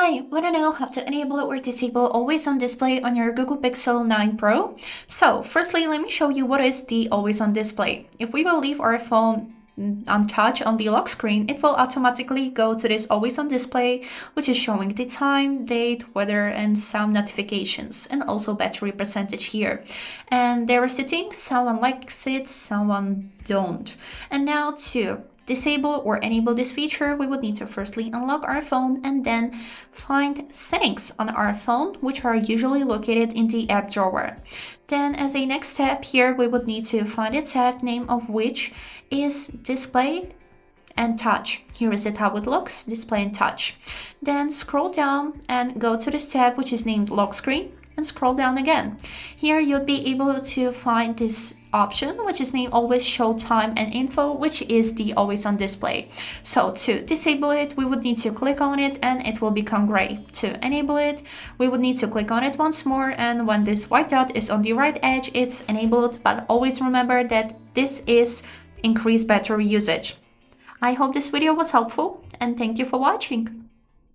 Hi, want to know how to enable or disable always on display on your Google Pixel 9 Pro? So firstly, let me show you what is the always on display. If we will leave our phone untouched on the lock screen, it will automatically go to this always on display, which is showing the time, date, weather, and sound notifications, and also battery percentage here. And there is the thing, someone likes it, someone don't. And now to disable or enable this feature, we would need to firstly unlock our phone and then find settings on our phone, which are usually located in the app drawer. Then as a next step here, we would need to find a tab name of which is display and touch. Here is it how it looks, display and touch. Then scroll down and go to this tab which is named lock screen and scroll down again. Here you'll be able to find this option which is named always show time and info, which is the always on display. So to disable it, we would need to click on it and it will become gray. To enable it, we would need to click on it once more, and when this white dot is on the right edge, it's enabled, but always remember that this is increased battery usage. I hope this video was helpful and thank you for watching.